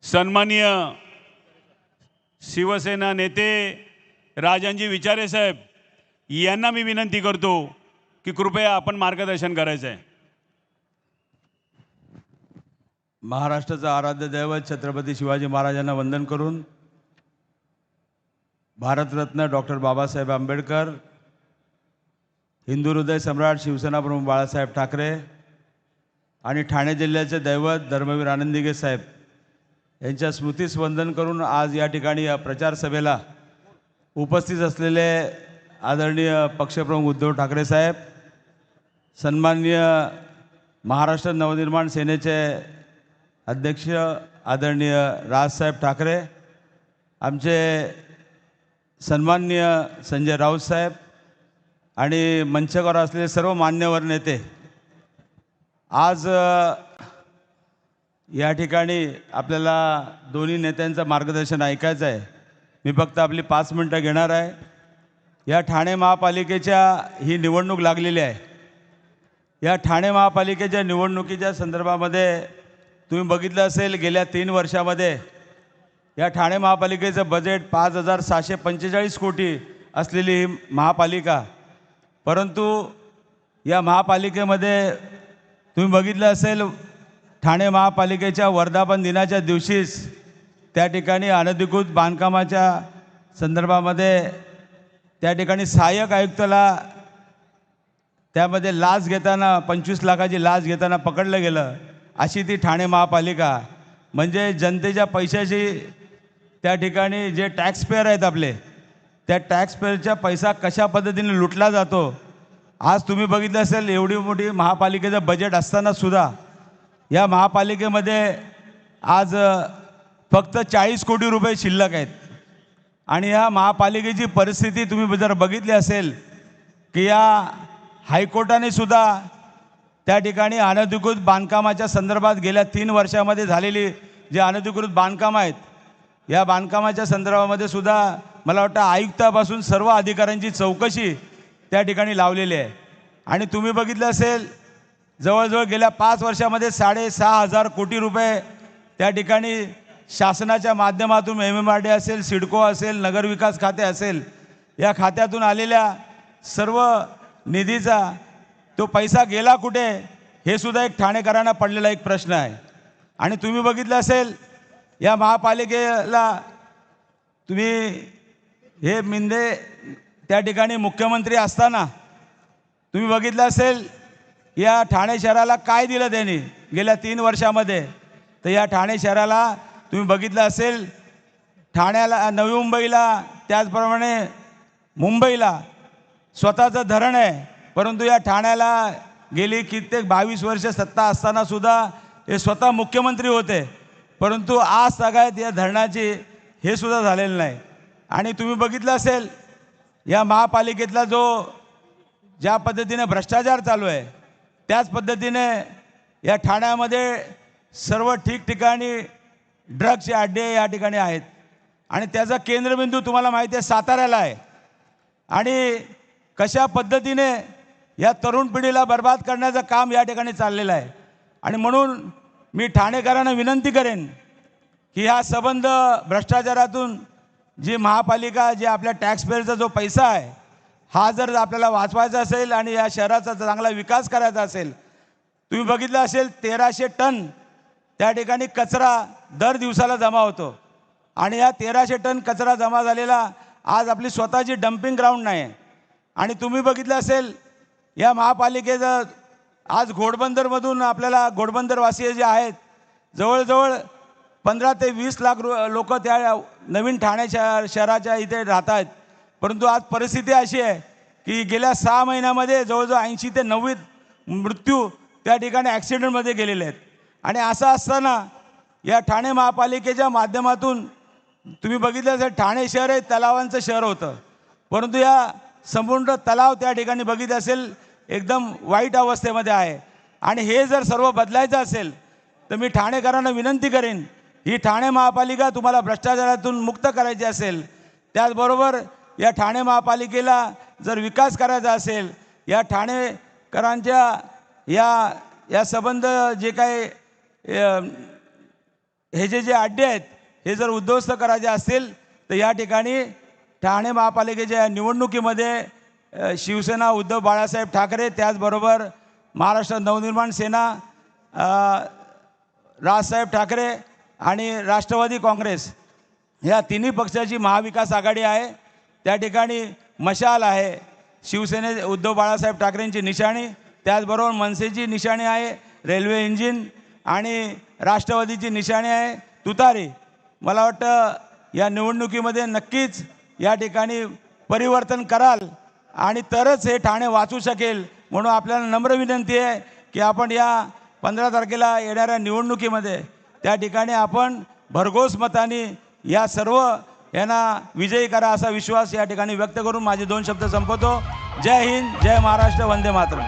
सन्माननीय शिवसेना नेते राजनजी विचारे साहेब यांना मी विनंती करतो की कृपया आपण मार्गदर्शन करायचं आहे। महाराष्ट्राचा आराध्य दैवत छत्रपती शिवाजी महाराजांना वंदन करून भारतरत्न डॉक्टर बाबासाहेब आंबेडकर, हिंदू हृदय सम्राट शिवसेना प्रमुख बाळासाहेब ठाकरे आणि ठाणे जिल्ह्याचे दैवत धर्मवीर आनंदीगे साहेब यांच्या स्मृतीस वंदन करून आज या ठिकाणी या प्रचार सभेला उपस्थित असलेले आदरणीय पक्षप्रमुख उद्धव ठाकरे साहेब, सन्माननीय महाराष्ट्र नवनिर्माण सेनेचे अध्यक्ष आदरणीय राजसाहेब ठाकरे, आमचे सन्माननीय संजय राऊत साहेब आणि मंचावर असलेले सर्व मान्यवर नेते, आज या ठिकाणी आपल्याला दोन्ही नेत्यांचं मार्गदर्शन ऐकायचं आहे। मी फक्त आपली 5 मिनटं घेणार आहे। या ठाणे महापालिकेच्या ही निवडणूक लागलेली आहे। या ठाणे महापालिकेच्या निवडणुकीच्या संदर्भामध्ये तुम्ही बघितलं असेल, गेल्या 3 वर्षामध्ये या ठाणे महापालिकेचं बजेट 5,745 कोटी असलेली ही महापालिका, परंतु या महापालिकेमध्ये तुम्ही बघितलं असेल, ठाणे महापालिकेच्या वर्धापन दिनाच्या दिवशीच त्या ठिकाणी अनधिकृत बांधकामाच्या संदर्भामध्ये त्या ठिकाणी सहाय्यक आयुक्ताला त्यामध्ये लाच घेताना 25 लाखाची लाच घेताना पकडलं गेलं। अशी ती ठाणे महापालिका, म्हणजे जनतेच्या पैशाची त्या ठिकाणी जे टॅक्सपेअर आहेत आपले, त्या टॅक्सपेअरचा पैसा कशा पद्धतीने लुटला जातो। आज तुम्ही बघितलं असेल, एवढी मोठी महापालिकेचं बजेट असताना सुद्धा या महापालिकेमध्ये आज फक्त 40 कोटी रुपये शिल्लक आहेत। आणि या महापालिकेची परिस्थिती तुम्ही जर बघितली असेल की या हायकोर्टाने सुद्धा त्या ठिकाणी अनधिकृत बांधकामाच्या संदर्भात गेल्या 3 वर्षामध्ये झालेली जे अनधिकृत बांधकाम आहेत, या बांधकामाच्या संदर्भामध्ये सुद्धा मला वाटतं आयुक्तापासून सर्व अधिकाऱ्यांची चौकशी त्या ठिकाणी लावलेली आहे। आणि तुम्ही बघितलं असेल, जवळजवळ गेल्या 5 वर्षामध्ये 6,500 कोटी रुपये त्या ठिकाणी शासनाच्या माध्यमातून MMRD असेल, सिडको असेल, नगरविकास खाते असेल, या खात्यातून आलेल्या सर्व निधीचा तो पैसा गेला कुठे, हे सुद्धा एक ठाणेकरांना पडलेला एक प्रश्न आहे। आणि तुम्ही बघितलं असेल, या महापालिकेला तुम्ही हे मिंदे त्या ठिकाणी मुख्यमंत्री असताना तुम्ही बघितलं असेल, या ठाणे शहराला काय दिलं त्यांनी गेल्या 3 वर्षामध्ये। तर या ठाणे शहराला तुम्ही बघितलं असेल, ठाण्याला, नवी मुंबईला, त्याचप्रमाणे मुंबईला स्वतःचं धरण आहे, परंतु या ठाण्याला गेली कित्येक 22 वर्ष सत्ता असताना सुद्धा हे स्वतः मुख्यमंत्री होते, परंतु आज सगळ्यात या धरणाची हे सुद्धा झालेलं नाही। आणि तुम्ही बघितलं असेल, या महापालिकेतला जो ज्या पद्धतीने भ्रष्टाचार चालू आहे, त्याच पद्धतीने या ठाण्यामध्ये सर्व ठिकठिकाणी ड्रग्सचे अड्डे या ठिकाणी आहेत। आणि त्याचा केंद्रबिंदू तुम्हाला माहिती आहे साताऱ्याला आहे। आणि कशा पद्धतीने या तरुण पिढीला बर्बाद करण्याचं काम या ठिकाणी चाललेलं आहे। आणि म्हणून मी ठाणेकरांना विनंती करेन की हा संबंध भ्रष्टाचारातून जी महापालिका, जे आपल्या टॅक्सपेअरचा जो पैसा आहे, हा जर आपल्याला वाचवायचा असेल आणि या शहराचा चांगला विकास करायचा असेल, तुम्ही बघितलं असेल 1300 टन त्या ठिकाणी कचरा दर दिवसाला जमा होतो। आणि या 1300 टन कचरा जमा झालेला आज आपली स्वतःची डम्पिंग ग्राउंड नाही। आणि तुम्ही बघितलं असेल, या महापालिकेचं आज घोडबंदरमधून आपल्याला घोडबंदरवासीय जे आहेत, जवळजवळ 15 ते 20 लाख लोक त्या नवीन ठाणे शहराच्या इथे राहत आहेत, परंतु आज परिस्थिती अशी आहे की गेल्या 6 महिन्यामध्ये जवळजवळ 80 ते 90 मृत्यू त्या ठिकाणी ॲक्सिडेंटमध्ये गेलेले आहेत। आणि असं असताना या ठाणे महापालिकेच्या माध्यमातून तुम्ही बघितलं असेल, ठाणे शहर हे तलावांचं शहर होतं, परंतु या संपूर्ण तलाव त्या ठिकाणी बघितलं असेल एकदम वाईट अवस्थेमध्ये आहे। आणि हे जर सर्व बदलायचं असेल तर मी ठाणेकरांना विनंती करेन, ही ठाणे महापालिका तुम्हाला भ्रष्टाचारातून मुक्त करायची असेल, त्याचबरोबर या ठाणे महापालिकेला जर विकास करायचा असेल, या ठाणेकरांच्या या संबंध जे काही हे जे अड्डे आहेत हे जर उद्ध्वस्त करायचे असतील तर या ठिकाणी ठाणे महापालिकेच्या निवडणुकीमध्ये शिवसेना उद्धव बाळासाहेब ठाकरे, त्याचबरोबर महाराष्ट्र नवनिर्माण सेना राजसाहेब ठाकरे आणि राष्ट्रवादी काँग्रेस ह्या तिन्ही पक्षाची महाविकास आघाडी आहे. त्या ठिकाणी मशाल आहे, शिवसेने उद्धव बाळासाहेब ठाकरेंची निशाणी, त्याचबरोबर मनसेची निशाणी आहे रेल्वे इंजिन आणि राष्ट्रवादीची निशाणी आहे तुतारी. मला वाटतं या निवडणुकीमध्ये नक्कीच या ठिकाणी परिवर्तन कराल आणि तरच हे ठाणे वाचू शकेल. म्हणून आपल्याला नम्र विनंती आहे की आपण या 15 तारखेला येणाऱ्या निवडणुकीमध्ये त्या ठिकाणी आपण भरघोस मताने या सर्व यांना विजयी करा असा विश्वास या ठिकाणी व्यक्त करून माझे 2 शब्द संपवतो. जय हिंद, जय महाराष्ट्र, वंदे मातरम.